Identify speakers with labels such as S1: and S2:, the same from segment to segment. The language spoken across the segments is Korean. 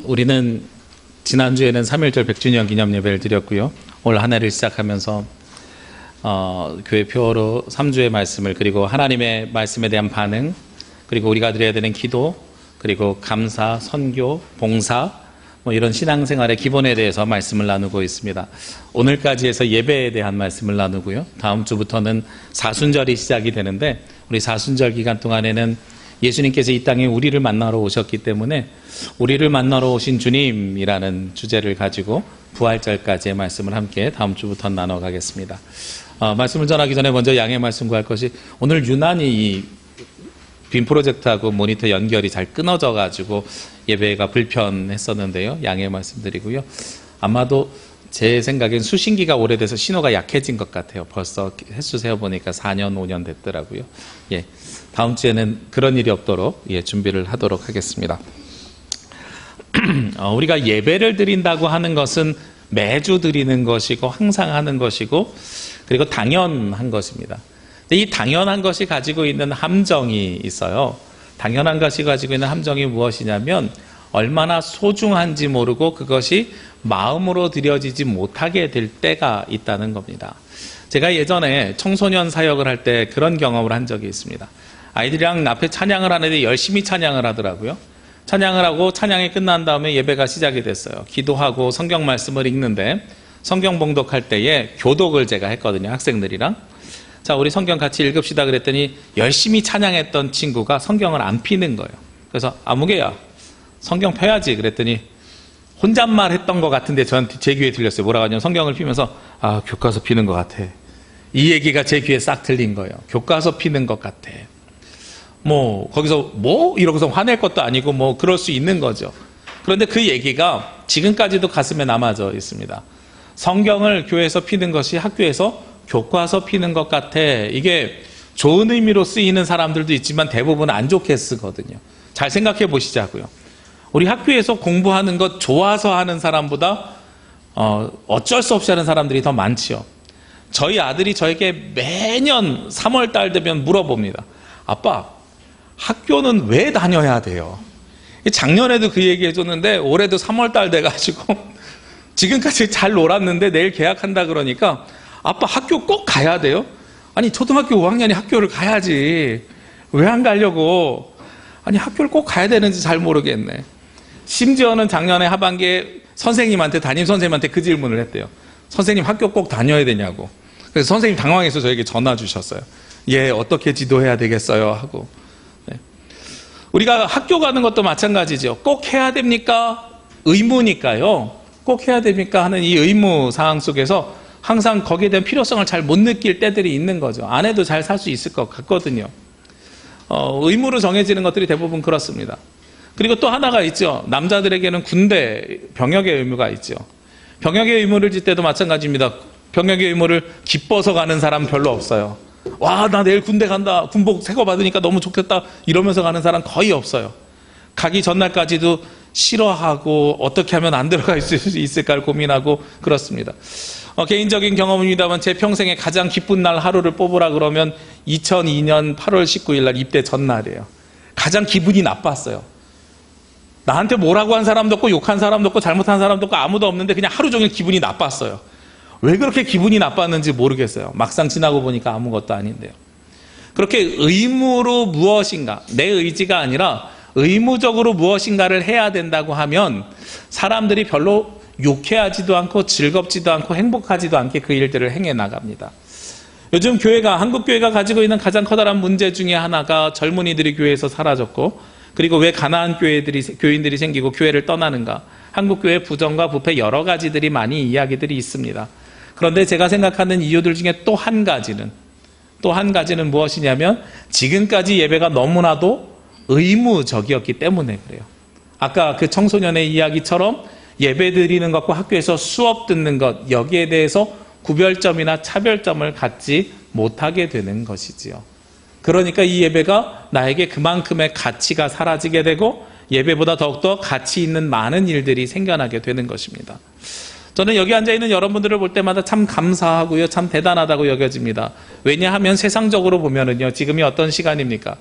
S1: 우리는 지난주에는 3.1절 100주년 기념 예배를 드렸고요. 올 한 해를 시작하면서 교회 표어로 3주의 말씀을, 그리고 하나님의 말씀에 대한 반응, 그리고 우리가 드려야 되는 기도, 그리고 감사, 선교, 봉사, 이런 신앙생활의 기본에 대해서 말씀을 나누고 있습니다. 오늘까지 해서 예배에 대한 말씀을 나누고요. 다음 주부터는 사순절이 시작이 되는데, 우리 사순절 기간 동안에는 예수님께서 이 땅에 우리를 만나러 오셨기 때문에 우리를 만나러 오신 주님이라는 주제를 가지고 부활절까지의 말씀을 함께 다음 주부터 나눠가겠습니다. 말씀을 전하기 전에 먼저 양해 말씀 구할 것이, 오늘 유난히 이 빔 프로젝트하고 모니터 연결이 잘 끊어져 가지고 예배가 불편했었는데요. 양해 말씀드리고요. 아마도 제 생각엔 수신기가 오래돼서 신호가 약해진 것 같아요. 벌써 횟수 세어보니까 4년 5년 됐더라고요. 다음 주에는 그런 일이 없도록 준비를 하도록 하겠습니다. 우리가 예배를 드린다고 하는 것은 매주 드리는 것이고 항상 하는 것이고, 그리고 당연한 것입니다. 이 당연한 것이 가지고 있는 함정이 있어요. 당연한 것이 가지고 있는 함정이 무엇이냐면, 얼마나 소중한지 모르고 그것이 마음으로 드려지지 못하게 될 때가 있다는 겁니다. 제가 예전에 청소년 사역을 할 때 그런 경험을 한 적이 있습니다. 아이들이랑 앞에 찬양을 하는데 열심히 찬양을 하더라고요. 찬양을 하고 찬양이 끝난 다음에 예배가 시작이 됐어요. 기도하고 성경 말씀을 읽는데, 성경 봉독할 때에 교독을 제가 했거든요, 학생들이랑. 자, 우리 성경 같이 읽읍시다 그랬더니 열심히 찬양했던 친구가 성경을 안 피는 거예요. 그래서 아무개야, 성경 펴야지 그랬더니 혼잣말 했던 것 같은데 저한테 제 귀에 들렸어요. 뭐라고 하냐면, 성경을 피면서 교과서 피는 것 같아. 이 얘기가 제 귀에 싹 들린 거예요. 교과서 피는 것 같아. 거기서 이러고서 화낼 것도 아니고 그럴 수 있는 거죠. 그런데 그 얘기가 지금까지도 가슴에 남아져 있습니다. 성경을 교회에서 피는 것이 학교에서 교과서 피는 것 같아. 이게 좋은 의미로 쓰이는 사람들도 있지만 대부분 안 좋게 쓰거든요. 잘 생각해 보시자고요. 우리 학교에서 공부하는 것 좋아서 하는 사람보다 어쩔 수 없이 하는 사람들이 더 많지요. 저희 아들이 저에게 매년 3월 달 되면 물어봅니다. 아빠, 학교는 왜 다녀야 돼요? 작년에도 그 얘기 해줬는데 올해도 3월 달 돼가지고 지금까지 잘 놀았는데 내일 개학한다 그러니까, 아빠 학교 꼭 가야 돼요? 아니, 초등학교 5학년이 학교를 가야지 왜 안 가려고? 아니, 학교를 꼭 가야 되는지 잘 모르겠네. 심지어는 작년에 하반기에 선생님한테, 담임선생님한테 그 질문을 했대요. 선생님, 학교 꼭 다녀야 되냐고. 그래서 선생님 당황해서 저에게 전화 주셨어요. 어떻게 지도해야 되겠어요? 하고. 우리가 학교 가는 것도 마찬가지죠. 꼭 해야 됩니까? 의무니까요. 꼭 해야 됩니까? 하는 이 의무 사항 속에서 항상 거기에 대한 필요성을 잘 못 느낄 때들이 있는 거죠. 안 해도 잘 살 수 있을 것 같거든요. 의무로 정해지는 것들이 대부분 그렇습니다. 그리고 또 하나가 있죠. 남자들에게는 군대, 병역의 의무가 있죠. 병역의 의무를 질 때도 마찬가지입니다. 병역의 의무를 기뻐서 가는 사람 별로 없어요. 와, 나 내일 군대 간다, 군복 새 거 받으니까 너무 좋겠다, 이러면서 가는 사람 거의 없어요. 가기 전날까지도 싫어하고 어떻게 하면 안 들어갈 수 있을까를 고민하고 그렇습니다. 개인적인 경험입니다만 제 평생에 가장 기쁜 날 하루를 뽑으라 그러면 2002년 8월 19일 날 입대 전날이에요. 가장 기분이 나빴어요. 나한테 뭐라고 한 사람도 없고 욕한 사람도 없고 잘못한 사람도 없고 아무도 없는데 그냥 하루 종일 기분이 나빴어요. 왜 그렇게 기분이 나빴는지 모르겠어요. 막상 지나고 보니까 아무것도 아닌데요. 그렇게 의무로 무엇인가, 내 의지가 아니라 의무적으로 무엇인가를 해야 된다고 하면 사람들이 별로 유쾌하지도 않고 즐겁지도 않고 행복하지도 않게 그 일들을 행해 나갑니다. 요즘 한국 교회가 가지고 있는 가장 커다란 문제 중에 하나가 젊은이들이 교회에서 사라졌고, 그리고 왜 가난한 교인들이 생기고 교회를 떠나는가, 한국 교회의 부정과 부패 여러 가지들이 많이 이야기들이 있습니다. 그런데 제가 생각하는 이유들 중에 또 한 가지는 무엇이냐면, 지금까지 예배가 너무나도 의무적이었기 때문에 그래요. 아까 그 청소년의 이야기처럼 예배 드리는 것과 학교에서 수업 듣는 것, 여기에 대해서 구별점이나 차별점을 갖지 못하게 되는 것이지요. 그러니까 이 예배가 나에게 그만큼의 가치가 사라지게 되고, 예배보다 더욱더 가치 있는 많은 일들이 생겨나게 되는 것입니다. 저는 여기 앉아있는 여러분들을 볼 때마다 참 감사하고요, 참 대단하다고 여겨집니다. 왜냐하면 세상적으로 보면은요, 지금이 어떤 시간입니까?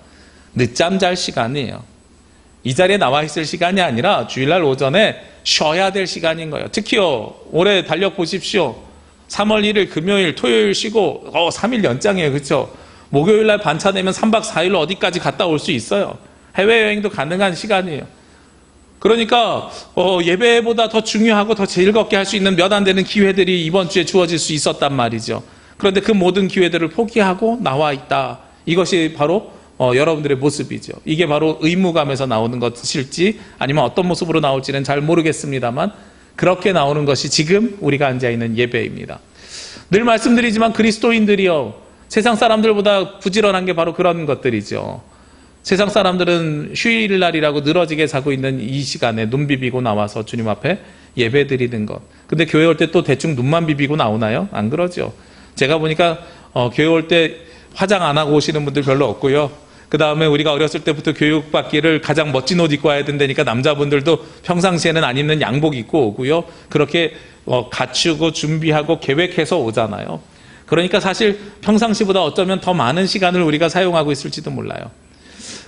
S1: 늦잠 잘 시간이에요. 이 자리에 나와 있을 시간이 아니라 주일날 오전에 쉬어야 될 시간인 거예요. 특히요, 올해 달력 보십시오. 3월 1일 금요일, 토요일 쉬고 3일 연장이에요. 그렇죠? 목요일날 반차 내면 3박 4일로 어디까지 갔다 올 수 있어요. 해외여행도 가능한 시간이에요. 그러니까 예배보다 더 중요하고 더 즐겁게 할 수 있는 몇 안 되는 기회들이 이번 주에 주어질 수 있었단 말이죠. 그런데 그 모든 기회들을 포기하고 나와 있다. 이것이 바로 여러분들의 모습이죠. 이게 바로 의무감에서 나오는 것일지 아니면 어떤 모습으로 나올지는 잘 모르겠습니다만 그렇게 나오는 것이 지금 우리가 앉아있는 예배입니다. 늘 말씀드리지만 그리스도인들이요, 세상 사람들보다 부지런한 게 바로 그런 것들이죠. 세상 사람들은 휴일날이라고 늘어지게 자고 있는 이 시간에 눈 비비고 나와서 주님 앞에 예배 드리는 것. 근데 교회 올 때 또 대충 눈만 비비고 나오나요? 안 그러죠. 제가 보니까 교회 올 때 화장 안 하고 오시는 분들 별로 없고요. 그 다음에 우리가 어렸을 때부터 교육받기를 가장 멋진 옷 입고 와야 된다니까 남자분들도 평상시에는 안 입는 양복 입고 오고요. 그렇게 갖추고 준비하고 계획해서 오잖아요. 그러니까 사실 평상시보다 어쩌면 더 많은 시간을 우리가 사용하고 있을지도 몰라요.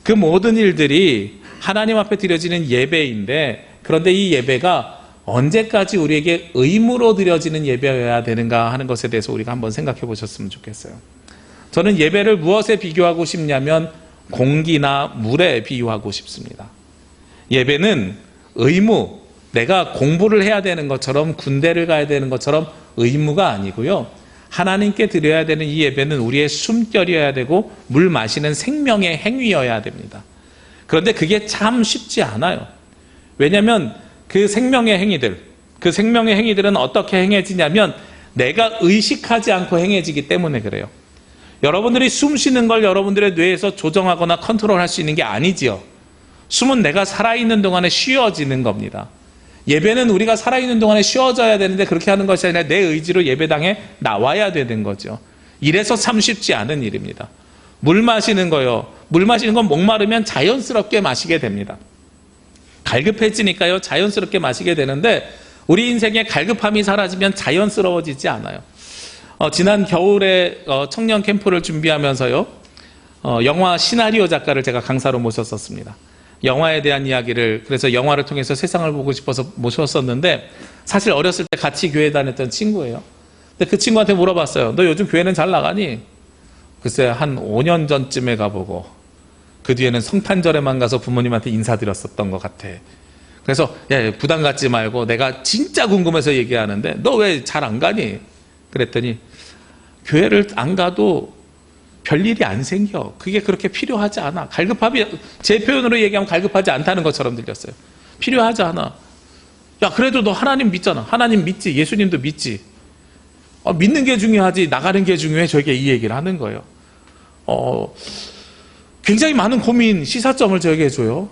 S1: 그 모든 일들이 하나님 앞에 드려지는 예배인데, 그런데 이 예배가 언제까지 우리에게 의무로 드려지는 예배여야 되는가 하는 것에 대해서 우리가 한번 생각해 보셨으면 좋겠어요. 저는 예배를 무엇에 비교하고 싶냐면 공기나 물에 비유하고 싶습니다. 예배는 의무, 내가 공부를 해야 되는 것처럼 군대를 가야 되는 것처럼 의무가 아니고요. 하나님께 드려야 되는 이 예배는 우리의 숨결이어야 되고 물 마시는 생명의 행위여야 됩니다. 그런데 그게 참 쉽지 않아요. 왜냐하면 그 생명의 행위들은 어떻게 행해지냐면 내가 의식하지 않고 행해지기 때문에 그래요. 여러분들이 숨 쉬는 걸 여러분들의 뇌에서 조정하거나 컨트롤할 수 있는 게 아니지요. 숨은 내가 살아있는 동안에 쉬어지는 겁니다. 예배는 우리가 살아있는 동안에 쉬어져야 되는데 그렇게 하는 것이 아니라 내 의지로 예배당에 나와야 되는 거죠. 이래서 참 쉽지 않은 일입니다. 물 마시는 거요. 물 마시는 건 목마르면 자연스럽게 마시게 됩니다. 갈급해지니까요, 자연스럽게 마시게 되는데 우리 인생에 갈급함이 사라지면 자연스러워지지 않아요. 지난 겨울에 청년 캠프를 준비하면서요, 영화 시나리오 작가를 제가 강사로 모셨었습니다. 영화에 대한 이야기를, 그래서 영화를 통해서 세상을 보고 싶어서 모셨었는데 사실 어렸을 때 같이 교회 다녔던 친구예요. 근데 그 친구한테 물어봤어요. 너 요즘 교회는 잘 나가니? 글쎄 한 5년 전쯤에 가보고 그 뒤에는 성탄절에만 가서 부모님한테 인사드렸었던 것 같아. 그래서 야, 부담 갖지 말고 내가 진짜 궁금해서 얘기하는데 너 왜 잘 안 가니? 그랬더니 교회를 안 가도 별일이 안 생겨. 그게 그렇게 필요하지 않아. 갈급함이, 제 표현으로 얘기하면 갈급하지 않다는 것처럼 들렸어요. 필요하지 않아. 야, 그래도 너 하나님 믿잖아. 하나님 믿지. 예수님도 믿지. 믿는 게 중요하지 나가는 게 중요해. 저에게 이 얘기를 하는 거예요. 굉장히 많은 고민, 시사점을 저에게 해줘요.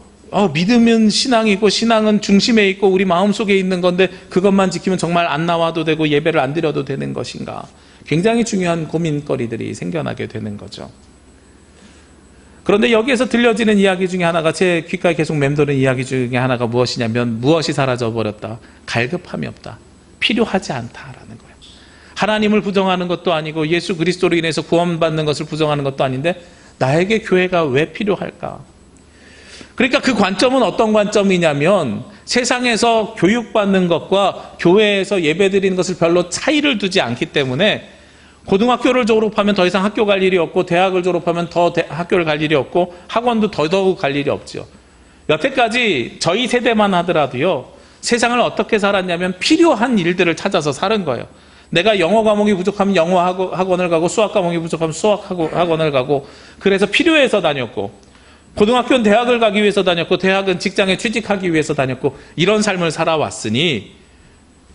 S1: 믿음은 신앙이고 신앙은 중심에 있고 우리 마음속에 있는 건데 그것만 지키면 정말 안 나와도 되고 예배를 안 드려도 되는 것인가. 굉장히 중요한 고민거리들이 생겨나게 되는 거죠. 그런데 여기에서 들려지는 이야기 중에 하나가, 제 귓가에 계속 맴도는 이야기 중에 하나가 무엇이냐면 무엇이 사라져버렸다. 갈급함이 없다. 필요하지 않다라는 거예요. 하나님을 부정하는 것도 아니고 예수 그리스도로 인해서 구원받는 것을 부정하는 것도 아닌데 나에게 교회가 왜 필요할까? 그러니까 그 관점은 어떤 관점이냐면 세상에서 교육받는 것과 교회에서 예배드리는 것을 별로 차이를 두지 않기 때문에 고등학교를 졸업하면 더 이상 학교 갈 일이 없고 대학을 졸업하면 더 학교를 갈 일이 없고 학원도 더더욱 갈 일이 없죠. 여태까지 저희 세대만 하더라도요, 세상을 어떻게 살았냐면 필요한 일들을 찾아서 사는 거예요. 내가 영어 과목이 부족하면 영어 학원을 가고 수학 과목이 부족하면 수학 학원을 가고, 그래서 필요해서 다녔고, 고등학교는 대학을 가기 위해서 다녔고 대학은 직장에 취직하기 위해서 다녔고, 이런 삶을 살아왔으니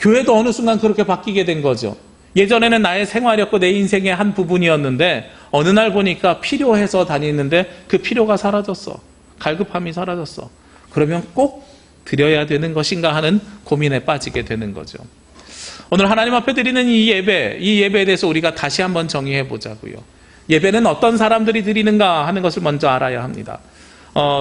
S1: 교회도 어느 순간 그렇게 바뀌게 된 거죠. 예전에는 나의 생활이었고 내 인생의 한 부분이었는데 어느 날 보니까 필요해서 다니는데 그 필요가 사라졌어. 갈급함이 사라졌어. 그러면 꼭 드려야 되는 것인가 하는 고민에 빠지게 되는 거죠. 오늘 하나님 앞에 드리는 이 예배에 대해서 우리가 다시 한번 정의해 보자고요. 예배는 어떤 사람들이 드리는가 하는 것을 먼저 알아야 합니다.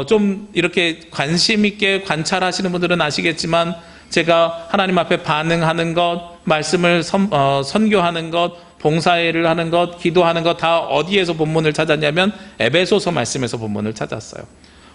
S1: 좀 이렇게 관심 있게 관찰하시는 분들은 아시겠지만 제가 하나님 앞에 반응하는 것, 말씀을 선교하는 것, 봉사회를 하는 것, 기도하는 것 다 어디에서 본문을 찾았냐면 에베소서 말씀에서 본문을 찾았어요.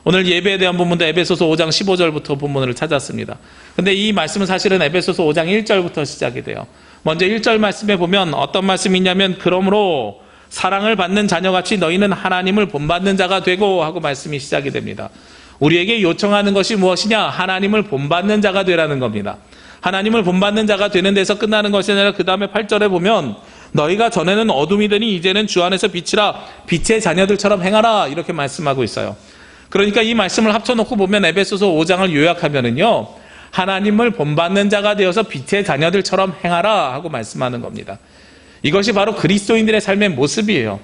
S1: 오늘 예배에 대한 본문도 에베소서 5장 15절부터 본문을 찾았습니다. 근데 이 말씀은 사실은 에베소서 5장 1절부터 시작이 돼요. 먼저 1절 말씀에 보면 어떤 말씀이 있냐면 그러므로 사랑을 받는 자녀같이 너희는 하나님을 본받는 자가 되고 하고 말씀이 시작이 됩니다. 우리에게 요청하는 것이 무엇이냐? 하나님을 본받는 자가 되라는 겁니다. 하나님을 본받는 자가 되는 데서 끝나는 것이 아니라 그 다음에 8절에 보면 너희가 전에는 어둠이더니 이제는 주 안에서 빛이라 빛의 자녀들처럼 행하라 이렇게 말씀하고 있어요. 그러니까 이 말씀을 합쳐놓고 보면 에베소서 5장을 요약하면은요, 하나님을 본받는 자가 되어서 빛의 자녀들처럼 행하라 하고 말씀하는 겁니다. 이것이 바로 그리스도인들의 삶의 모습이에요.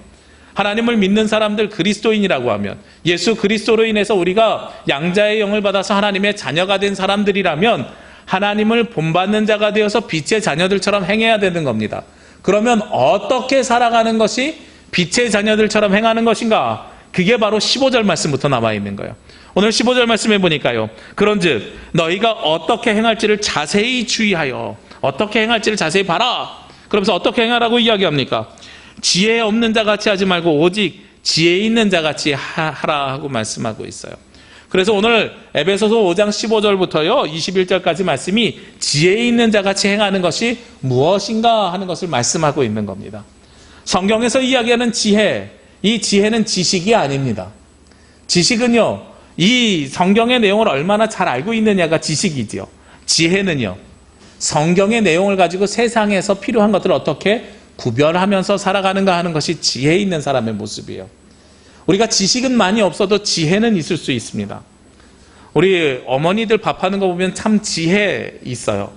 S1: 하나님을 믿는 사람들, 그리스도인이라고 하면 예수 그리스도로 인해서 우리가 양자의 영을 받아서 하나님의 자녀가 된 사람들이라면 하나님을 본받는 자가 되어서 빛의 자녀들처럼 행해야 되는 겁니다. 그러면 어떻게 살아가는 것이 빛의 자녀들처럼 행하는 것인가? 그게 바로 15절 말씀부터 나와 있는 거예요. 오늘 15절 말씀해 보니까요, 그런즉 너희가 어떻게 행할지를 자세히 주의하여 어떻게 행할지를 자세히 봐라. 그러면서 어떻게 행하라고 이야기합니까? 지혜 없는 자같이 하지 말고 오직 지혜 있는 자같이 하라 하고 말씀하고 있어요. 그래서 오늘 에베소서 5장 15절부터요 21절까지 말씀이 지혜 있는 자같이 행하는 것이 무엇인가 하는 것을 말씀하고 있는 겁니다. 성경에서 이야기하는 지혜, 이 지혜는 지식이 아닙니다. 지식은요, 이 성경의 내용을 얼마나 잘 알고 있느냐가 지식이지요. 지혜는요, 성경의 내용을 가지고 세상에서 필요한 것들을 어떻게 구별하면서 살아가는가 하는 것이 지혜 있는 사람의 모습이에요. 우리가 지식은 많이 없어도 지혜는 있을 수 있습니다. 우리 어머니들 밥하는 거 보면 참 지혜 있어요.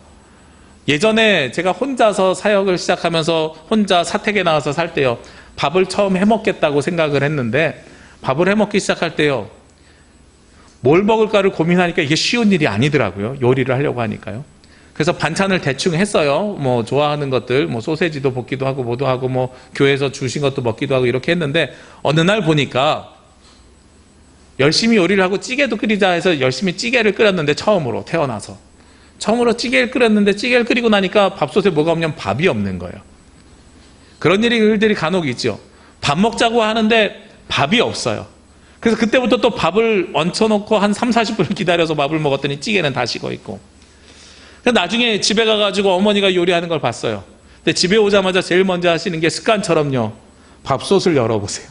S1: 예전에 제가 혼자서 사역을 시작하면서 혼자 사택에 나와서 살 때요, 밥을 처음 해먹겠다고 생각을 했는데 밥을 해먹기 시작할 때요, 뭘 먹을까를 고민하니까 이게 쉬운 일이 아니더라고요. 요리를 하려고 하니까요. 그래서 반찬을 대충 했어요. 뭐 좋아하는 것들, 뭐 소세지도 볶기도 하고 뭐도 하고 뭐 교회에서 주신 것도 먹기도 하고 이렇게 했는데 어느 날 보니까 열심히 요리를 하고 찌개도 끓이자 해서 열심히 찌개를 끓였는데 처음으로 태어나서 처음으로 찌개를 끓였는데 찌개를 끓이고 나니까 밥솥에 뭐가 없냐면 밥이 없는 거예요. 그런 일들이 간혹 있죠. 밥 먹자고 하는데 밥이 없어요. 그래서 그때부터 또 밥을 얹혀놓고 한 30-40분을 기다려서 밥을 먹었더니 찌개는 다 식어 있고. 나중에 집에 가가지고 어머니가 요리하는 걸 봤어요. 근데 집에 오자마자 제일 먼저 하시는 게 습관처럼요, 밥솥을 열어보세요.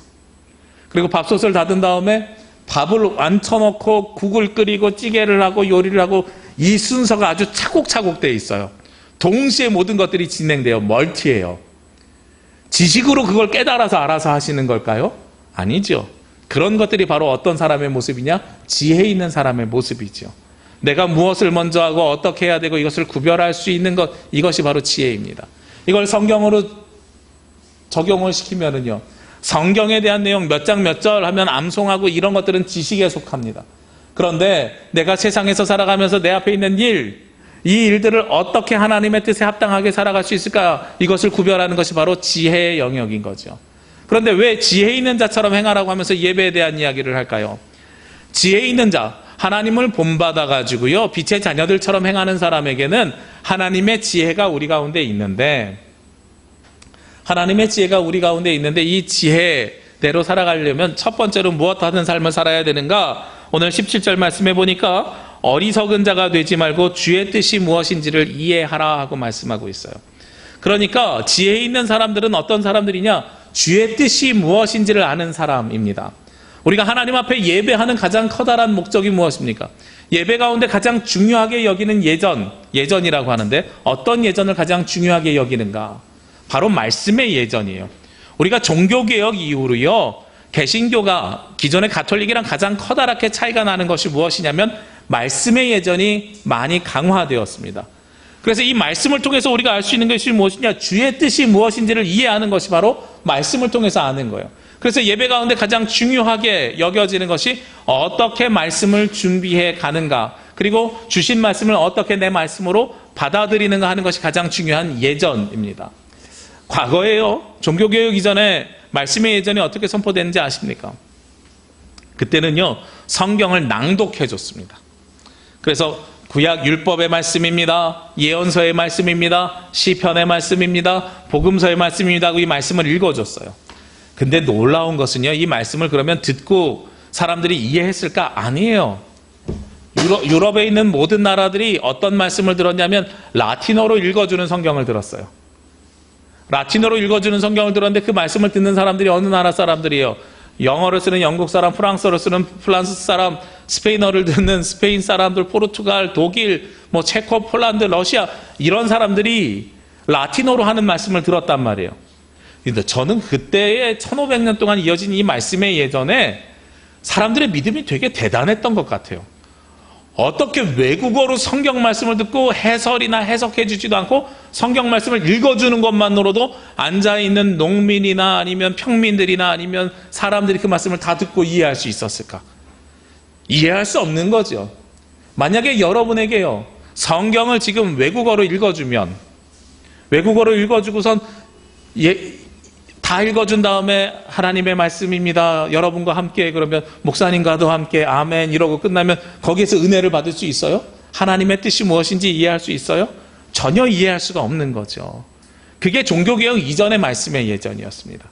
S1: 그리고 밥솥을 닫은 다음에 밥을 앉혀놓고 국을 끓이고 찌개를 하고 요리를 하고, 이 순서가 아주 차곡차곡 되어 있어요. 동시에 모든 것들이 진행돼요. 멀티예요. 지식으로 그걸 깨달아서 알아서 하시는 걸까요? 아니죠. 그런 것들이 바로 어떤 사람의 모습이냐? 지혜 있는 사람의 모습이죠. 내가 무엇을 먼저 하고 어떻게 해야 되고 이것을 구별할 수 있는 것, 이것이 바로 지혜입니다. 이걸 성경으로 적용을 시키면은요, 성경에 대한 내용 몇 장 몇 절 하면 암송하고 이런 것들은 지식에 속합니다. 그런데 내가 세상에서 살아가면서 내 앞에 있는 이 일들을 어떻게 하나님의 뜻에 합당하게 살아갈 수 있을까? 이것을 구별하는 것이 바로 지혜의 영역인 거죠. 그런데 왜 지혜 있는 자처럼 행하라고 하면서 예배에 대한 이야기를 할까요? 지혜 있는 자, 하나님을 본받아 가지고요, 빛의 자녀들처럼 행하는 사람에게는 하나님의 지혜가 우리 가운데 있는데, 하나님의 지혜가 우리 가운데 있는데 이 지혜대로 살아가려면 첫 번째로 무엇 하는 삶을 살아야 되는가? 오늘 17절 말씀해 보니까 어리석은 자가 되지 말고 주의 뜻이 무엇인지를 이해하라 하고 말씀하고 있어요. 그러니까 지혜 있는 사람들은 어떤 사람들이냐? 주의 뜻이 무엇인지를 아는 사람입니다. 우리가 하나님 앞에 예배하는 가장 커다란 목적이 무엇입니까? 예배 가운데 가장 중요하게 여기는 예전이라고 하는데 어떤 예전을 가장 중요하게 여기는가? 바로 말씀의 예전이에요. 우리가 종교개혁 이후로요, 개신교가 기존의 가톨릭이랑 가장 커다랗게 차이가 나는 것이 무엇이냐면 말씀의 예전이 많이 강화되었습니다. 그래서 이 말씀을 통해서 우리가 알 수 있는 것이 무엇이냐? 주의 뜻이 무엇인지를 이해하는 것이 바로 말씀을 통해서 아는 거예요. 그래서 예배 가운데 가장 중요하게 여겨지는 것이 어떻게 말씀을 준비해 가는가, 그리고 주신 말씀을 어떻게 내 말씀으로 받아들이는가 하는 것이 가장 중요한 예전입니다. 과거에요, 종교개혁 이전에 말씀의 예전이 어떻게 선포되는지 아십니까? 그때는요, 성경을 낭독해 줬습니다. 그래서 구약 율법의 말씀입니다, 예언서의 말씀입니다, 시편의 말씀입니다, 복음서의 말씀입니다 하고 이 말씀을 읽어줬어요. 근데 놀라운 것은요, 이 말씀을 그러면 듣고 사람들이 이해했을까? 아니에요. 유럽에 있는 모든 나라들이 어떤 말씀을 들었냐면 라틴어로 읽어주는 성경을 들었어요. 라틴어로 읽어주는 성경을 들었는데 그 말씀을 듣는 사람들이 어느 나라 사람들이에요? 영어를 쓰는 영국 사람, 프랑스어를 쓰는 프랑스 사람, 스페인어를 듣는 스페인 사람들, 포르투갈, 독일, 체코, 폴란드, 러시아 이런 사람들이 라틴어로 하는 말씀을 들었단 말이에요. 근데 저는 그때의 1500년 동안 이어진 이 말씀의 예전에 사람들의 믿음이 되게 대단했던 것 같아요. 어떻게 외국어로 성경 말씀을 듣고 해설이나 해석해 주지도 않고 성경 말씀을 읽어주는 것만으로도 앉아있는 농민이나 아니면 평민들이나 아니면 사람들이 그 말씀을 다 듣고 이해할 수 있었을까? 이해할 수 없는 거죠. 만약에 여러분에게요, 성경을 지금 외국어로 읽어주면, 외국어로 읽어주고선 다 읽어준 다음에 하나님의 말씀입니다, 여러분과 함께, 그러면 목사님과도 함께 아멘 이러고 끝나면 거기에서 은혜를 받을 수 있어요? 하나님의 뜻이 무엇인지 이해할 수 있어요? 전혀 이해할 수가 없는 거죠. 그게 종교개혁 이전의 말씀의 예전이었습니다.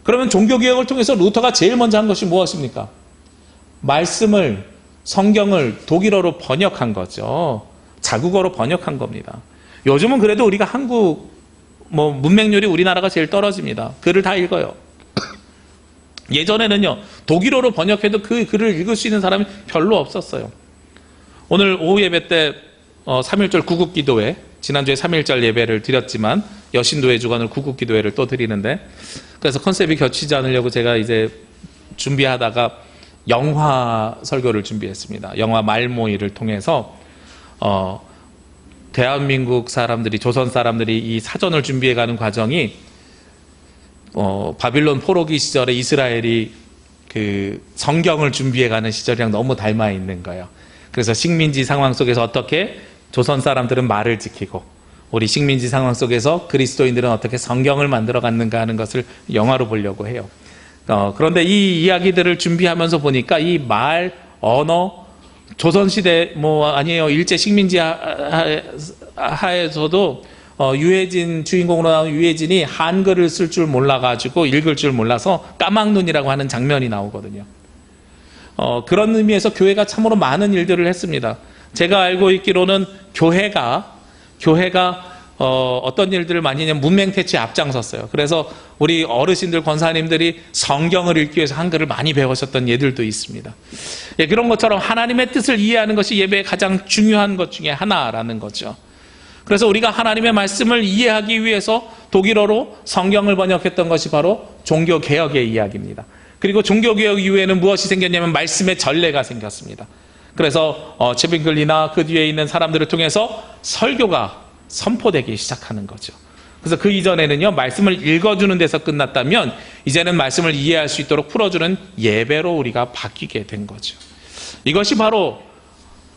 S1: 그러면 종교개혁을 통해서 루터가 제일 먼저 한 것이 무엇입니까? 말씀을, 성경을 독일어로 번역한 거죠. 자국어로 번역한 겁니다. 요즘은 그래도 우리가 한국 문맹률이 우리나라가 제일 떨어집니다. 글을 다 읽어요. 예전에는요, 독일어로 번역해도 그 글을 읽을 수 있는 사람이 별로 없었어요. 오늘 오후 예배 때 3.1절 구국기도회, 지난주에 3.1절 예배를 드렸지만 여신도의 주간을 구국기도회를 또 드리는데, 그래서 컨셉이 겹치지 않으려고 제가 이제 준비하다가 영화 설교를 준비했습니다. 영화 말모이를 통해서 대한민국 사람들이, 조선 사람들이 이 사전을 준비해가는 과정이 바빌론 포로기 시절에 이스라엘이 그 성경을 준비해가는 시절이랑 너무 닮아 있는 거예요. 그래서 식민지 상황 속에서 어떻게 조선 사람들은 말을 지키고 우리 식민지 상황 속에서 그리스도인들은 어떻게 성경을 만들어갔는가 하는 것을 영화로 보려고 해요. 그런데 이 이야기들을 준비하면서 보니까 이 말, 언어, 조선시대 아니에요, 일제 식민지 하에서도 유해진, 주인공으로 나오는 유해진이 한글을 쓸 줄 몰라가지고 읽을 줄 몰라서 까막눈이라고 하는 장면이 나오거든요. 그런 의미에서 교회가 참으로 많은 일들을 했습니다. 제가 알고 있기로는 교회가 어떤 일들을 많이 했냐면 문맹태치에 앞장섰어요. 그래서 우리 어르신들, 권사님들이 성경을 읽기 위해서 한글을 많이 배우셨던 예들도 있습니다. 예, 그런 것처럼 하나님의 뜻을 이해하는 것이 예배의 가장 중요한 것 중에 하나라는 거죠. 그래서 우리가 하나님의 말씀을 이해하기 위해서 독일어로 성경을 번역했던 것이 바로 종교개혁의 이야기입니다. 그리고 종교개혁 이후에는 무엇이 생겼냐면 말씀의 전례가 생겼습니다. 그래서 체빙글리나 그 뒤에 있는 사람들을 통해서 설교가 선포되기 시작하는 거죠. 그래서 그 이전에는요, 말씀을 읽어주는 데서 끝났다면 이제는 말씀을 이해할 수 있도록 풀어주는 예배로 우리가 바뀌게 된 거죠. 이것이 바로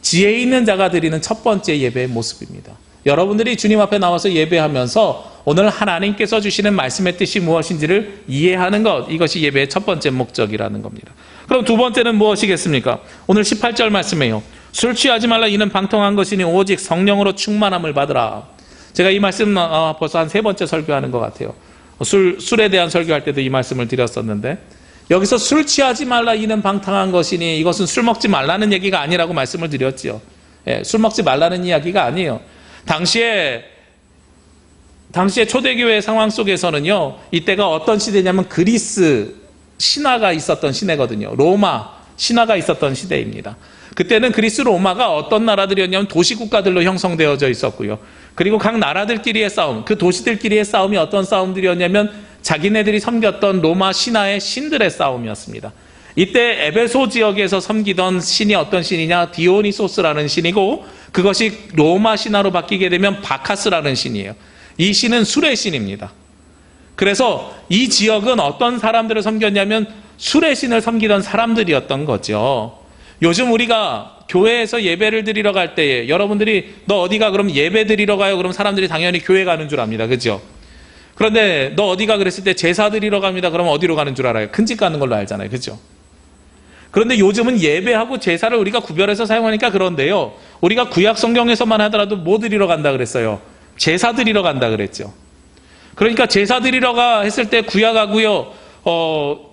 S1: 지혜 있는 자가 드리는 첫 번째 예배의 모습입니다. 여러분들이 주님 앞에 나와서 예배하면서 오늘 하나님께서 주시는 말씀의 뜻이 무엇인지를 이해하는 것, 이것이 예배의 첫 번째 목적이라는 겁니다. 그럼 두 번째는 무엇이겠습니까? 오늘 18절 말씀이에요. 술 취하지 말라, 이는 방탕한 것이니 오직 성령으로 충만함을 받으라. 제가 이 말씀 벌써 한 3번째 설교하는 것 같아요. 술에 대한 설교할 때도 이 말씀을 드렸었는데, 여기서 술 취하지 말라, 이는 방탕한 것이니, 이것은 술 먹지 말라는 얘기가 아니라고 말씀을 드렸지요. 예, 술 먹지 말라는 이야기가 아니에요. 당시에 초대교회 상황 속에서는요, 이때가 어떤 시대냐면 그리스 신화가 있었던 시대거든요. 로마 신화가 있었던 시대입니다. 그때는 그리스 로마가 어떤 나라들이었냐면 도시국가들로 형성되어져 있었고요. 그리고 각 나라들끼리의 싸움, 그 도시들끼리의 싸움이 어떤 싸움들이었냐면 자기네들이 섬겼던 로마 신화의 신들의 싸움이었습니다. 이때 에베소 지역에서 섬기던 신이 어떤 신이냐? 디오니소스라는 신이고, 그것이 로마 신화로 바뀌게 되면 바카스라는 신이에요. 이 신은 술의 신입니다. 그래서 이 지역은 어떤 사람들을 섬겼냐면 술의 신을 섬기던 사람들이었던 거죠. 요즘 우리가 교회에서 예배를 드리러 갈 때에 여러분들이 너 어디가 그럼 예배 드리러 가요? 그럼 사람들이 당연히 교회 가는 줄 압니다. 그죠? 그런데 너 어디가 그랬을 때 제사 드리러 갑니다. 그러면 어디로 가는 줄 알아요? 큰 집 가는 걸로 알잖아요. 그죠? 그런데 요즘은 예배하고 제사를 우리가 구별해서 사용하니까 그런데요, 우리가 구약 성경에서만 하더라도 뭐 드리러 간다 그랬어요? 제사 드리러 간다 그랬죠. 그러니까 제사 드리러 가 했을 때 구약하고요,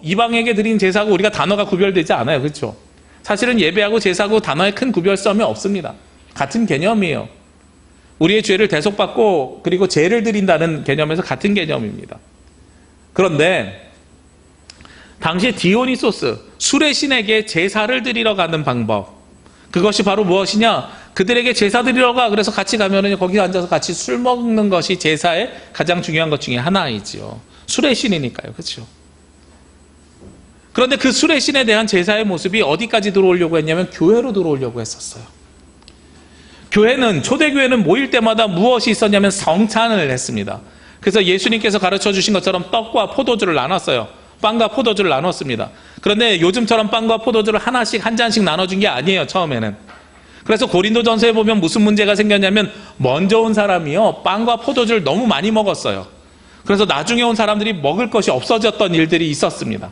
S1: 이방에게 드린 제사하고 우리가 단어가 구별되지 않아요. 그렇죠? 사실은 예배하고 제사하고 단어에 큰 구별점이 없습니다. 같은 개념이에요. 우리의 죄를 대속받고 그리고 제를 드린다는 개념에서 같은 개념입니다. 그런데 당시 디오니소스, 술의 신에게 제사를 드리러 가는 방법, 그것이 바로 무엇이냐? 그들에게 제사 드리러 가. 그래서 같이 가면은 거기 앉아서 같이 술 먹는 것이 제사의 가장 중요한 것 중에 하나이지요. 술의 신이니까요. 그렇죠? 그런데 그 술의 신에 대한 제사의 모습이 어디까지 들어오려고 했냐면 교회로 들어오려고 했었어요. 교회는, 초대교회는 모일 때마다 무엇이 있었냐면 성찬을 했습니다. 그래서 예수님께서 가르쳐 주신 것처럼 떡과 포도주를 나눴어요. 빵과 포도주를 나눴습니다. 그런데 요즘처럼 빵과 포도주를 하나씩 한 잔씩 나눠준 게 아니에요. 처음에는. 그래서 고린도전서에 보면 무슨 문제가 생겼냐면 먼저 온 사람이요 빵과 포도주를 너무 많이 먹었어요. 그래서 나중에 온 사람들이 먹을 것이 없어졌던 일들이 있었습니다.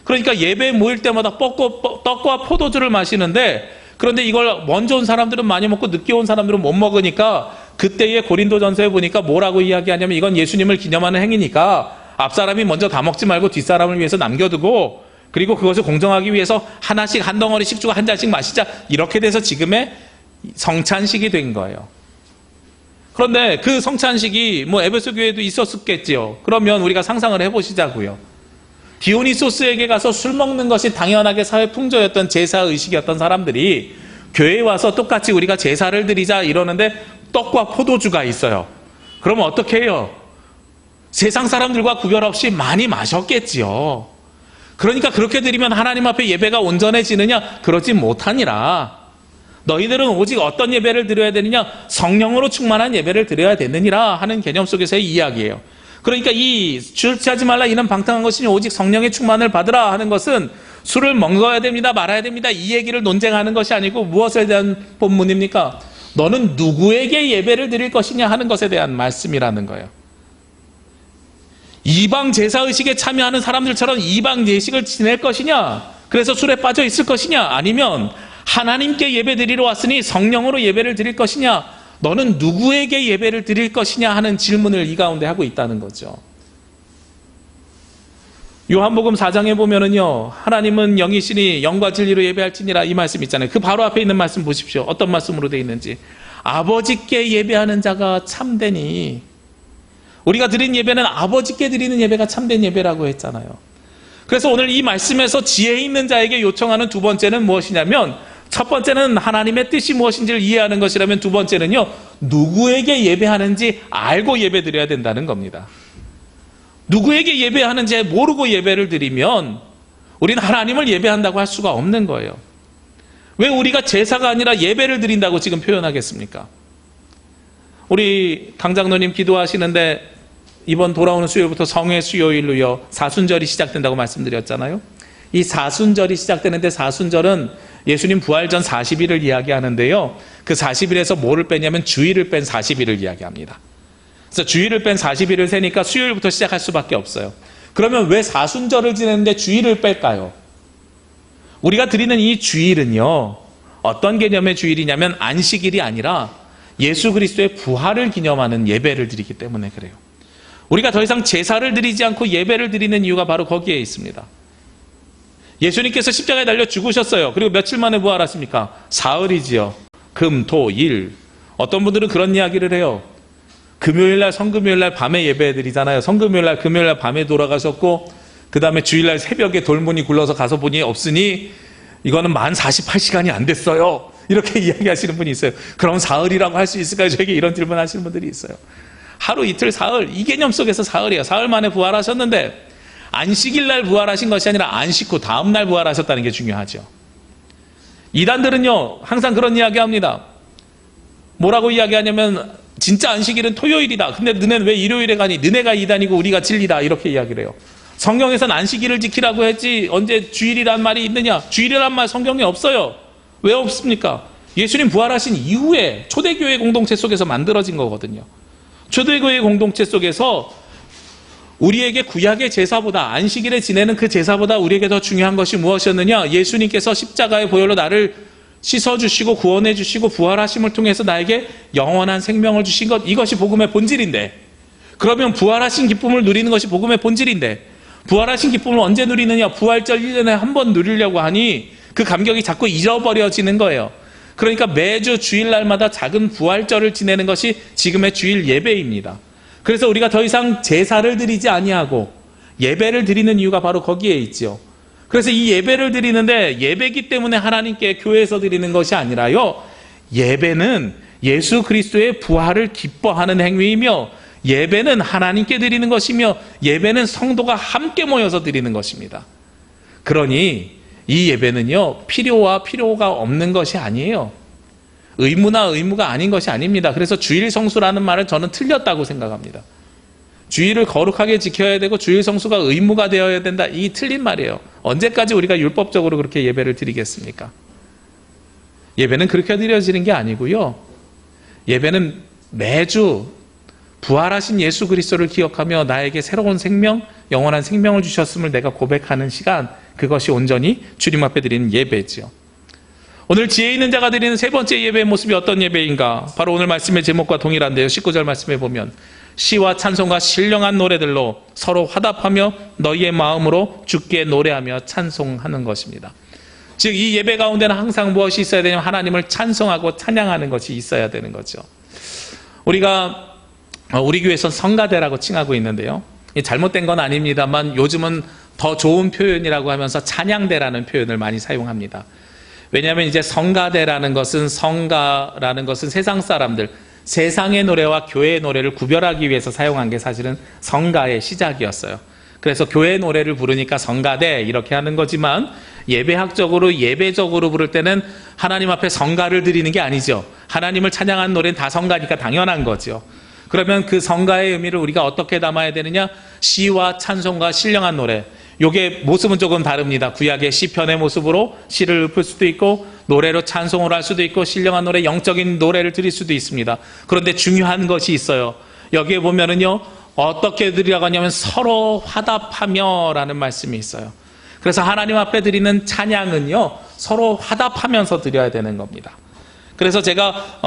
S1: 그러니까 예배에 모일 때마다 떡과 포도주를 마시는데, 그런데 이걸 먼저 온 사람들은 많이 먹고 늦게 온 사람들은 못 먹으니까 그때의 고린도전서에 보니까 뭐라고 이야기하냐면 이건 예수님을 기념하는 행위니까 앞사람이 먼저 다 먹지 말고 뒷사람을 위해서 남겨두고, 그리고 그것을 공정하기 위해서 하나씩 한 덩어리씩 주고 한 잔씩 마시자, 이렇게 돼서 지금의 성찬식이 된 거예요. 그런데 그 성찬식이 에베소 교회도 있었겠지요. 그러면 우리가 상상을 해보시자고요. 디오니소스에게 가서 술 먹는 것이 당연하게 사회 풍조였던 제사의식이었던 사람들이 교회에 와서 똑같이 우리가 제사를 드리자 이러는데 떡과 포도주가 있어요. 그러면 어떻게 해요? 세상 사람들과 구별 없이 많이 마셨겠지요. 그러니까 그렇게 드리면 하나님 앞에 예배가 온전해지느냐? 그러지 못하니라. 너희들은 오직 어떤 예배를 드려야 되느냐? 성령으로 충만한 예배를 드려야 되느니라 하는 개념 속에서의 이야기예요. 그러니까 이 취하지 말라 이는 방탕한 것이니 오직 성령의 충만을 받으라 하는 것은 술을 먹어야 됩니다, 말아야 됩니다, 이 얘기를 논쟁하는 것이 아니고 무엇에 대한 본문입니까? 너는 누구에게 예배를 드릴 것이냐 하는 것에 대한 말씀이라는 거예요. 이방 제사의식에 참여하는 사람들처럼 이방 예식을 지낼 것이냐? 그래서 술에 빠져 있을 것이냐? 아니면 하나님께 예배 드리러 왔으니 성령으로 예배를 드릴 것이냐? 너는 누구에게 예배를 드릴 것이냐 하는 질문을 이 가운데 하고 있다는 거죠. 요한복음 4장에 보면은요, 하나님은 영이시니 영과 진리로 예배할지니라 이 말씀 있잖아요. 그 바로 앞에 있는 말씀 보십시오. 어떤 말씀으로 되어 있는지. 아버지께 예배하는 자가 참되니. 우리가 드린 예배는 아버지께 드리는 예배가 참된 예배라고 했잖아요. 그래서 오늘 이 말씀에서 지혜 있는 자에게 요청하는 두 번째는 무엇이냐면, 첫 번째는 하나님의 뜻이 무엇인지를 이해하는 것이라면, 두 번째는요, 누구에게 예배하는지 알고 예배 드려야 된다는 겁니다. 누구에게 예배하는지 모르고 예배를 드리면 우리는 하나님을 예배한다고 할 수가 없는 거예요. 왜 우리가 제사가 아니라 예배를 드린다고 지금 표현하겠습니까? 우리 강장로님 기도하시는데 이번 돌아오는 수요일부터 성회 수요일로요 사순절이 시작된다고 말씀드렸잖아요. 이 사순절이 시작되는데, 사순절은 예수님 부활 전 40일을 이야기하는데요, 그 40일에서 뭐를 빼냐면 주일을 뺀 40일을 이야기합니다. 그래서 주일을 뺀 40일을 세니까 수요일부터 시작할 수밖에 없어요. 그러면 왜 사순절을 지내는데 주일을 뺄까요? 우리가 드리는 이 주일은요, 어떤 개념의 주일이냐면 안식일이 아니라 예수 그리스도의 부활을 기념하는 예배를 드리기 때문에 그래요. 우리가 더 이상 제사를 드리지 않고 예배를 드리는 이유가 바로 거기에 있습니다. 예수님께서 십자가에 달려 죽으셨어요. 그리고 며칠 만에 부활하십니까? 사흘이지요. 금, 토, 일. 어떤 분들은 그런 이야기를 해요. 금요일날, 성금요일날 밤에 예배 드리잖아요. 성금요일날, 금요일날 밤에 돌아가셨고, 그 다음에 주일날 새벽에 돌문이 굴러서 가서 보니 없으니 이거는 만 48시간이 안 됐어요. 이렇게 이야기하시는 분이 있어요. 그럼 사흘이라고 할 수 있을까요? 저에게 이런 질문 하시는 분들이 있어요. 하루, 이틀, 사흘, 이 개념 속에서 사흘이에요. 사흘 만에 부활하셨는데 안식일 날 부활하신 것이 아니라 안식 후 다음 날 부활하셨다는 게 중요하죠. 이단들은요 항상 그런 이야기합니다. 뭐라고 이야기하냐면 진짜 안식일은 토요일이다. 근데 너네는 왜 일요일에 가니? 너네가 이단이고 우리가 진리다. 이렇게 이야기를 해요. 성경에서는 안식일을 지키라고 했지 언제 주일이란 말이 있느냐? 주일이란 말 성경에 없어요. 왜 없습니까? 예수님 부활하신 이후에 초대교회 공동체 속에서 만들어진 거거든요. 초대교회 공동체 속에서 우리에게 구약의 제사보다, 안식일에 지내는 그 제사보다 우리에게 더 중요한 것이 무엇이었느냐? 예수님께서 십자가의 보혈로 나를 씻어주시고 구원해주시고 부활하심을 통해서 나에게 영원한 생명을 주신 것, 이것이 복음의 본질인데, 그러면 부활하신 기쁨을 누리는 것이 복음의 본질인데, 부활하신 기쁨을 언제 누리느냐? 부활절 1년에 한 번 누리려고 하니 그 감격이 자꾸 잊어버려지는 거예요. 그러니까 매주 주일날마다 작은 부활절을 지내는 것이 지금의 주일 예배입니다. 그래서 우리가 더 이상 제사를 드리지 아니하고 예배를 드리는 이유가 바로 거기에 있죠. 그래서 이 예배를 드리는데 예배기 때문에 하나님께 교회에서 드리는 것이 아니라요, 예배는 예수 그리스도의 부활을 기뻐하는 행위이며, 예배는 하나님께 드리는 것이며, 예배는 성도가 함께 모여서 드리는 것입니다. 그러니 이 예배는요, 필요와 필요가 없는 것이 아니에요. 의무나 의무가 아닌 것이 아닙니다. 그래서 주일 성수라는 말은 저는 틀렸다고 생각합니다. 주일을 거룩하게 지켜야 되고 주일 성수가 의무가 되어야 된다, 이 틀린 말이에요. 언제까지 우리가 율법적으로 그렇게 예배를 드리겠습니까? 예배는 그렇게 드려지는 게 아니고요, 예배는 매주 부활하신 예수 그리스도를 기억하며 나에게 새로운 생명, 영원한 생명을 주셨음을 내가 고백하는 시간, 그것이 온전히 주님 앞에 드리는 예배지요. 오늘 지혜 있는 자가 드리는 세 번째 예배의 모습이 어떤 예배인가? 바로 오늘 말씀의 제목과 동일한데요. 19절 말씀에 보면 시와 찬송과 신령한 노래들로 서로 화답하며 너희의 마음으로 주께 노래하며 찬송하는 것입니다. 즉 이 예배 가운데는 항상 무엇이 있어야 되냐면 하나님을 찬송하고 찬양하는 것이 있어야 되는 거죠. 우리가 우리 교회에서 성가대라고 칭하고 있는데요, 잘못된 건 아닙니다만 요즘은 더 좋은 표현이라고 하면서 찬양대라는 표현을 많이 사용합니다. 왜냐하면 이제 성가대라는 것은, 성가라는 것은 세상 사람들, 세상의 노래와 교회의 노래를 구별하기 위해서 사용한 게 사실은 성가의 시작이었어요. 그래서 교회 노래를 부르니까 성가대 이렇게 하는 거지만, 예배학적으로 예배적으로 부를 때는 하나님 앞에 성가를 드리는 게 아니죠. 하나님을 찬양하는 노래는 다 성가니까 당연한 거죠. 그러면 그 성가의 의미를 우리가 어떻게 담아야 되느냐? 시와 찬송과 신령한 노래, 요게 모습은 조금 다릅니다. 구약의 시편의 모습으로 시를 읊을 수도 있고, 노래로 찬송을 할 수도 있고, 신령한 노래, 영적인 노래를 드릴 수도 있습니다. 그런데 중요한 것이 있어요. 여기에 보면은요, 어떻게 드리라고 하냐면 서로 화답하며 라는 말씀이 있어요. 그래서 하나님 앞에 드리는 찬양은요, 서로 화답하면서 드려야 되는 겁니다. 그래서 제가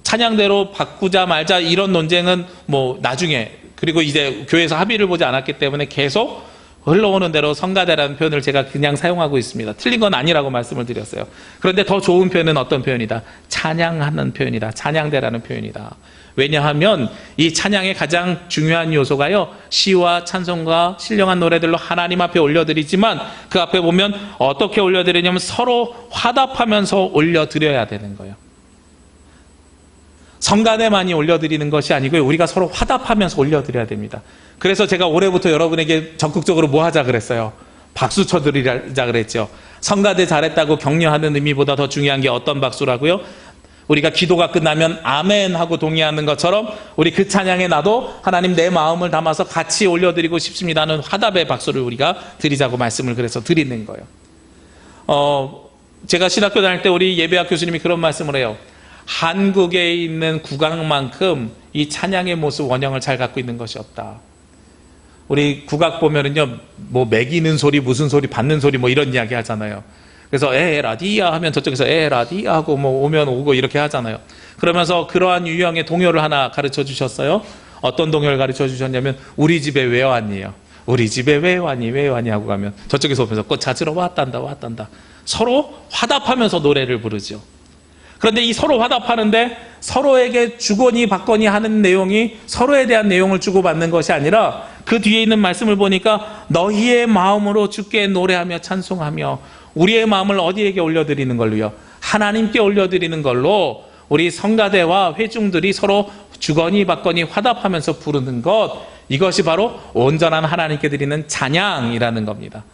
S1: 찬양대로 바꾸자 말자 이런 논쟁은 뭐 나중에, 그리고 이제 교회에서 합의를 보지 않았기 때문에 계속 흘러오는 대로 성가대라는 표현을 제가 그냥 사용하고 있습니다. 틀린 건 아니라고 말씀을 드렸어요. 그런데 더 좋은 표현은 어떤 표현이다? 찬양하는 표현이다. 찬양대라는 표현이다. 왜냐하면 이 찬양의 가장 중요한 요소가요, 시와 찬송과 신령한 노래들로 하나님 앞에 올려드리지만, 그 앞에 보면 어떻게 올려드리냐면 서로 화답하면서 올려드려야 되는 거예요. 성가대만이 올려드리는 것이 아니고요, 우리가 서로 화답하면서 올려드려야 됩니다. 그래서 제가 올해부터 여러분에게 적극적으로 뭐 하자 그랬어요? 박수 쳐드리자 그랬죠. 성가대 잘했다고 격려하는 의미보다 더 중요한 게 어떤 박수라고요? 우리가 기도가 끝나면 아멘 하고 동의하는 것처럼 우리 그 찬양에 나도 하나님 내 마음을 담아서 같이 올려드리고 싶습니다는 화답의 박수를 우리가 드리자고 말씀을 그래서 드리는 거예요. 제가 신학교 다닐 때 우리 예배학 교수님이 그런 말씀을 해요. 한국에 있는 국악만큼 이 찬양의 모습 원형을 잘 갖고 있는 것이 없다. 우리 국악 보면은요, 뭐 매기는 소리, 무슨 소리, 받는 소리, 뭐 이런 이야기 하잖아요. 그래서 에라디아 하면 저쪽에서 에라디아 하고 뭐 오면 오고 이렇게 하잖아요. 그러면서 그러한 유형의 동요를 하나 가르쳐 주셨어요. 어떤 동요를 가르쳐 주셨냐면 우리 집에 왜 왔니요? 우리 집에 왜 왔니 하고 가면 저쪽에서 오면서 꽃 찾으러 왔단다. 서로 화답하면서 노래를 부르죠. 그런데 이 서로 화답하는데 서로에게 주거니 받거니 하는 내용이 서로에 대한 내용을 주고받는 것이 아니라, 그 뒤에 있는 말씀을 보니까 너희의 마음으로 주께 노래하며 찬송하며, 우리의 마음을 어디에게 올려드리는 걸로요? 하나님께 올려드리는 걸로 우리 성가대와 회중들이 서로 주거니 받거니 화답하면서 부르는 것, 이것이 바로 온전한 하나님께 드리는 찬양이라는 겁니다.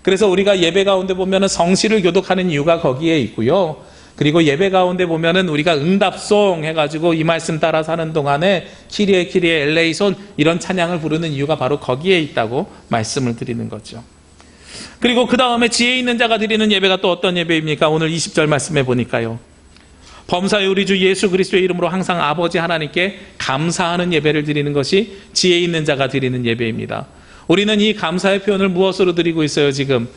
S1: 그래서 우리가 예배 가운데 보면은 성시를 교독하는 이유가 거기에 있고요. 그리고 예배 가운데 보면은 우리가 응답송 해가지고 이 말씀 따라 사는 동안에 키리에 엘레이손 이런 찬양을 부르는 이유가 바로 거기에 있다고 말씀을 드리는 거죠. 그리고 그 다음에 지혜 있는 자가 드리는 예배가 또 어떤 예배입니까? 오늘 20절 말씀해 보니까요, 범사의 우리 주 예수 그리스도의 이름으로 항상 아버지 하나님께 감사하는 예배를 드리는 것이 지혜 있는 자가 드리는 예배입니다. 우리는 이 감사의 표현을 무엇으로 드리고 있어요? 지금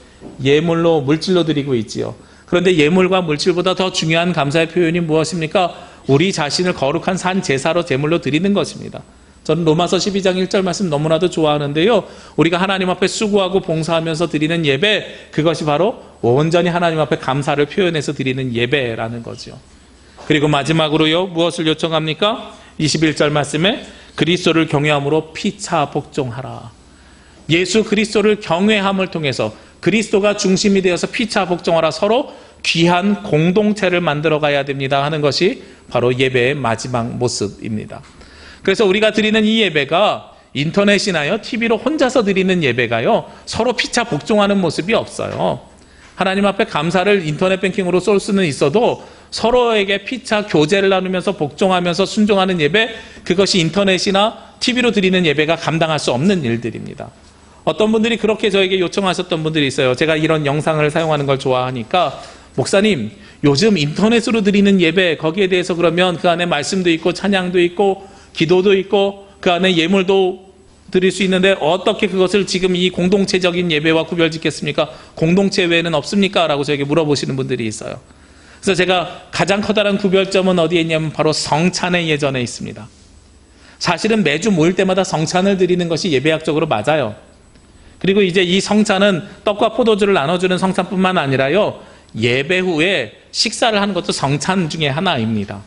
S1: 예물로, 물질로 드리고 있지요. 그런데 예물과 물질보다 더 중요한 감사의 표현이 무엇입니까? 우리 자신을 거룩한 산 제사로 제물로 드리는 것입니다. 저는 로마서 12장 1절 말씀 너무나도 좋아하는데요. 우리가 하나님 앞에 수고하고 봉사하면서 드리는 예배, 그것이 바로 온전히 하나님 앞에 감사를 표현해서 드리는 예배라는 거죠. 그리고 마지막으로요, 무엇을 요청합니까? 21절 말씀에 그리스도를 경외함으로 피차 복종하라. 예수 그리스도를 경외함을 통해서 그리스도가 중심이 되어서 피차 복종하라, 서로 귀한 공동체를 만들어 가야 됩니다 하는 것이 바로 예배의 마지막 모습입니다. 그래서 우리가 드리는 이 예배가 인터넷이나요, TV로 혼자서 드리는 예배가요, 서로 피차 복종하는 모습이 없어요. 하나님 앞에 감사를 인터넷 뱅킹으로 쏠 수는 있어도 서로에게 피차 교제를 나누면서 복종하면서 순종하는 예배, 그것이 인터넷이나 TV로 드리는 예배가 감당할 수 없는 일들입니다. 어떤 분들이 그렇게 저에게 요청하셨던 분들이 있어요. 제가 이런 영상을 사용하는 걸 좋아하니까, 목사님, 요즘 인터넷으로 드리는 예배, 거기에 대해서 그러면 그 안에 말씀도 있고 찬양도 있고 기도도 있고 그 안에 예물도 드릴 수 있는데 어떻게 그것을 지금 이 공동체적인 예배와 구별짓겠습니까? 공동체 외에는 없습니까? 라고 저에게 물어보시는 분들이 있어요. 그래서 제가 가장 커다란 구별점은 어디에 있냐면 바로 성찬의 예전에 있습니다. 사실은 매주 모일 때마다 성찬을 드리는 것이 예배학적으로 맞아요. 그리고 이제 이 성찬은 떡과 포도주를 나눠주는 성찬뿐만 아니라요, 예배 후에 식사를 하는 것도 성찬 중에 하나입니다.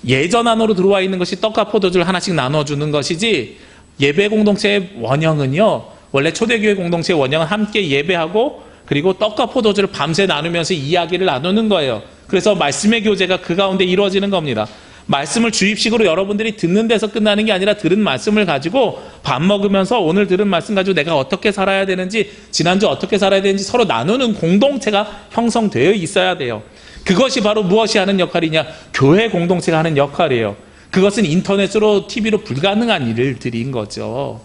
S1: 예전 안으로 들어와 있는 것이 떡과 포도주를 하나씩 나눠주는 것이지, 예배 공동체의 원형은요, 원래 초대교회 공동체의 원형은 함께 예배하고 그리고 떡과 포도주를 밤새 나누면서 이야기를 나누는 거예요. 그래서 말씀의 교제가 그 가운데 이루어지는 겁니다. 말씀을 주입식으로 여러분들이 듣는 데서 끝나는 게 아니라 들은 말씀을 가지고 밥 먹으면서 오늘 들은 말씀 가지고 내가 어떻게 살아야 되는지, 지난주 어떻게 살아야 되는지 서로 나누는 공동체가 형성되어 있어야 돼요. 그것이 바로 무엇이 하는 역할이냐? 교회 공동체가 하는 역할이에요. 그것은 인터넷으로, TV로 불가능한 일들인 거죠.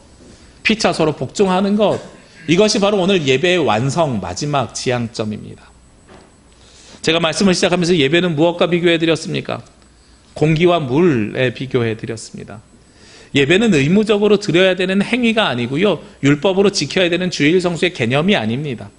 S1: 피차 서로 복종하는 것, 이것이 바로 오늘 예배의 완성 마지막 지향점입니다. 제가 말씀을 시작하면서 예배는 무엇과 비교해 드렸습니까? 공기와 물에 비교해 드렸습니다. 예배는 의무적으로 드려야 되는 행위가 아니고요, 율법으로 지켜야 되는 주일 성수의 개념이 아닙니다.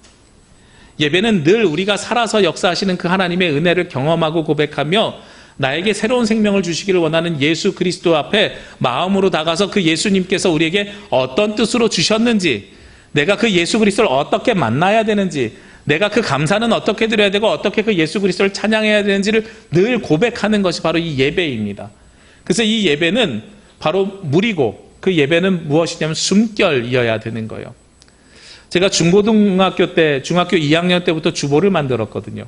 S1: 예배는 늘 우리가 살아서 역사하시는 그 하나님의 은혜를 경험하고 고백하며 나에게 새로운 생명을 주시기를 원하는 예수 그리스도 앞에 마음으로 다가서 그 예수님께서 우리에게 어떤 뜻으로 주셨는지, 내가 그 예수 그리스도를 어떻게 만나야 되는지, 내가 그 감사는 어떻게 드려야 되고 어떻게 그 예수 그리스도를 찬양해야 되는지를 늘 고백하는 것이 바로 이 예배입니다. 그래서 이 예배는 바로 물이고, 그 예배는 무엇이냐면 숨결이어야 되는 거예요. 제가 중고등학교 때, 중학교 2학년 때부터 주보를 만들었거든요.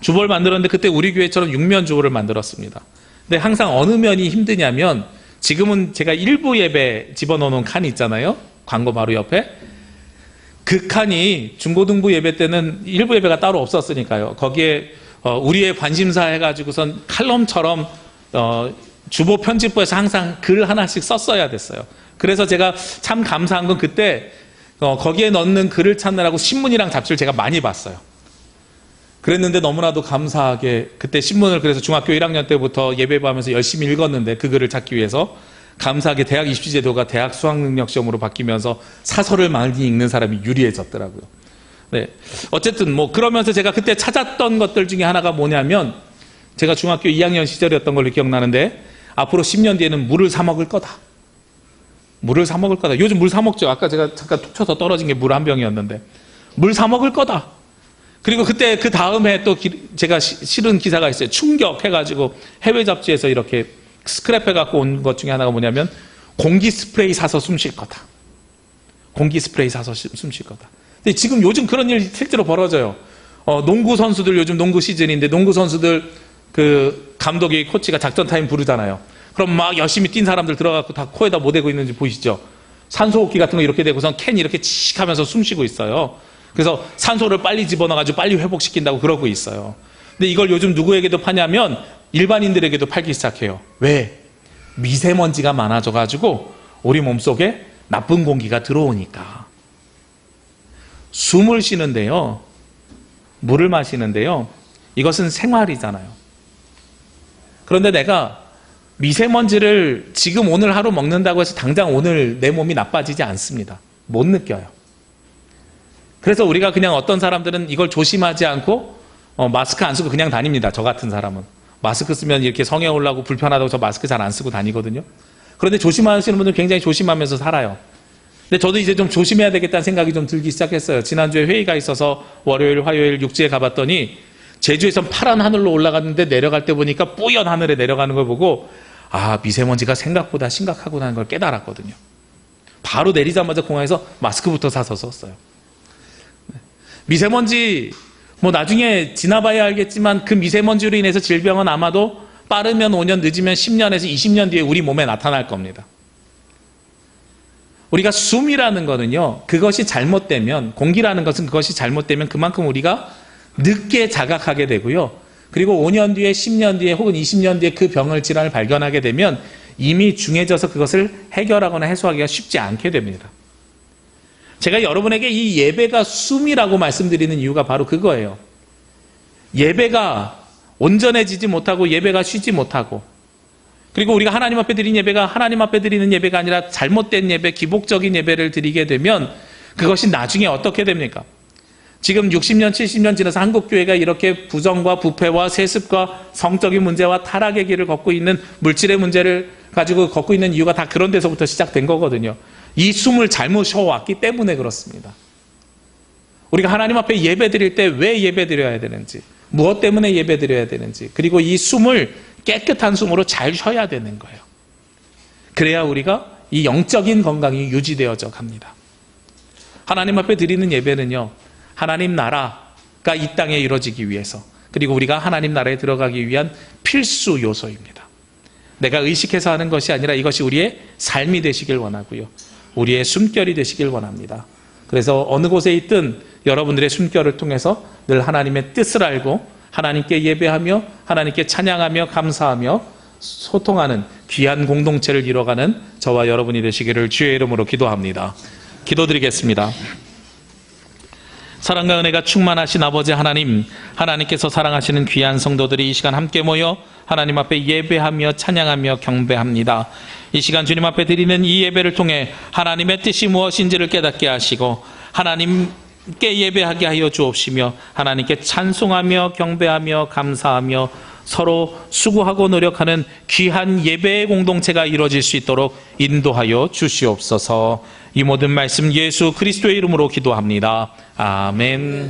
S1: 주보를 만들었는데 그때 우리 교회처럼 6면 주보를 만들었습니다. 근데 항상 어느 면이 힘드냐면, 지금은 제가 일부 예배 집어넣어놓은 칸이 있잖아요, 광고 바로 옆에. 그 칸이 중고등부 예배 때는 일부 예배가 따로 없었으니까요, 거기에 우리의 관심사 해가지고선 칼럼처럼 주보 편집부에서 항상 글 하나씩 썼어야 됐어요. 그래서 제가 참 감사한 건 그때 거기에 넣는 글을 찾느라고 신문이랑 잡지를 제가 많이 봤어요. 그랬는데 너무나도 감사하게 그때 신문을, 그래서 중학교 1학년 때부터 예배하면서 열심히 읽었는데, 그 글을 찾기 위해서 감사하게 대학 입시제도가 대학 수학능력시험으로 바뀌면서 사설을 많이 읽는 사람이 유리해졌더라고요. 네. 어쨌든 그러면서 제가 그때 찾았던 것들 중에 하나가 뭐냐면, 제가 중학교 2학년 시절이었던 걸로 기억나는데, 앞으로 10년 뒤에는 물을 사 먹을 거다. 물을 사 먹을 거다. 요즘 물 사 먹죠. 아까 제가 잠깐 툭 쳐서 떨어진 게 물 한 병이었는데, 물 사 먹을 거다. 그리고 그때 그 다음에 또 제가 실은 기사가 있어요. 충격해가지고 해외 잡지에서 이렇게 스크랩해 갖고 온 것 중에 하나가 뭐냐면, 공기 스프레이 사서 숨 쉴 거다. 공기 스프레이 사서 숨 쉴 거다. 근데 지금 요즘 그런 일이 실제로 벌어져요. 농구 선수들, 요즘 농구 시즌인데 농구 선수들 그 감독이, 코치가 작전 타임 부르잖아요. 그럼 막 열심히 뛴 사람들 들어가고 다 코에다 뭐 대고 있는지 보이시죠? 산소호흡기 같은 거 이렇게 대고선 캔 이렇게 칙 하면서 숨 쉬고 있어요. 그래서 산소를 빨리 집어넣어가지고 빨리 회복시킨다고 그러고 있어요. 근데 이걸 요즘 누구에게도 파냐면 일반인들에게도 팔기 시작해요. 왜? 미세먼지가 많아져가지고 우리 몸속에 나쁜 공기가 들어오니까. 숨을 쉬는데요, 물을 마시는데요, 이것은 생활이잖아요. 그런데 내가 미세먼지를 지금 오늘 하루 먹는다고 해서 당장 오늘 내 몸이 나빠지지 않습니다. 못 느껴요. 그래서 우리가 그냥, 어떤 사람들은 이걸 조심하지 않고 마스크 안 쓰고 그냥 다닙니다. 저 같은 사람은 마스크 쓰면 이렇게 성에 올라오고 불편하다고 저 마스크 잘 안 쓰고 다니거든요. 그런데 조심하시는 분들 굉장히 조심하면서 살아요. 근데 저도 이제 좀 조심해야 되겠다는 생각이 좀 들기 시작했어요. 지난주에 회의가 있어서 월요일, 화요일, 육지에 가봤더니 제주에선 파란 하늘로 올라갔는데 내려갈 때 보니까 뿌연 하늘에 내려가는 걸 보고 아, 미세먼지가 생각보다 심각하구나 하는 걸 깨달았거든요. 바로 내리자마자 공항에서 마스크부터 사서 썼어요. 미세먼지 뭐 나중에 지나봐야 알겠지만 그 미세먼지로 인해서 질병은 아마도 빠르면 5년, 늦으면 10년에서 20년 뒤에 우리 몸에 나타날 겁니다. 우리가 숨이라는 거는요, 그것이 잘못되면, 공기라는 것은 그것이 잘못되면 그만큼 우리가 늦게 자각하게 되고요. 그리고 5년 뒤에, 10년 뒤에, 혹은 20년 뒤에 그 병을, 질환을 발견하게 되면 이미 중해져서 그것을 해결하거나 해소하기가 쉽지 않게 됩니다. 제가 여러분에게 이 예배가 숨이라고 말씀드리는 이유가 바로 그거예요. 예배가 온전해지지 못하고 예배가 쉬지 못하고, 그리고 우리가 하나님 앞에 드린 예배가 하나님 앞에 드리는 예배가 아니라 잘못된 예배, 기복적인 예배를 드리게 되면 그것이 나중에 어떻게 됩니까? 지금 60년, 70년 지나서 한국교회가 이렇게 부정과 부패와 세습과 성적인 문제와 타락의 길을 걷고 있는, 물질의 문제를 가지고 걷고 있는 이유가 다 그런 데서부터 시작된 거거든요. 이 숨을 잘못 쉬어왔기 때문에 그렇습니다. 우리가 하나님 앞에 예배 드릴 때 왜 예배 드려야 되는지, 무엇 때문에 예배 드려야 되는지, 그리고 이 숨을 깨끗한 숨으로 잘 쉬어야 되는 거예요. 그래야 우리가 이 영적인 건강이 유지되어져 갑니다. 하나님 앞에 드리는 예배는요, 하나님 나라가 이 땅에 이루어지기 위해서, 그리고 우리가 하나님 나라에 들어가기 위한 필수 요소입니다. 내가 의식해서 하는 것이 아니라 이것이 우리의 삶이 되시길 원하고요, 우리의 숨결이 되시길 원합니다. 그래서 어느 곳에 있든 여러분들의 숨결을 통해서 늘 하나님의 뜻을 알고 하나님께 예배하며 하나님께 찬양하며 감사하며 소통하는 귀한 공동체를 이뤄가는 저와 여러분이 되시기를 주의 이름으로 기도합니다. 기도드리겠습니다. 사랑과 은혜가 충만하신 아버지 하나님, 하나님께서 사랑하시는 귀한 성도들이 이 시간 함께 모여 하나님 앞에 예배하며 찬양하며 경배합니다. 이 시간 주님 앞에 드리는 이 예배를 통해 하나님의 뜻이 무엇인지를 깨닫게 하시고 하나님께 예배하게 하여 주옵시며 하나님께 찬송하며 경배하며 감사하며 서로 수고하고 노력하는 귀한 예배의 공동체가 이루어질 수 있도록 인도하여 주시옵소서. 이 모든 말씀 예수 그리스도의 이름으로 기도합니다. 아멘.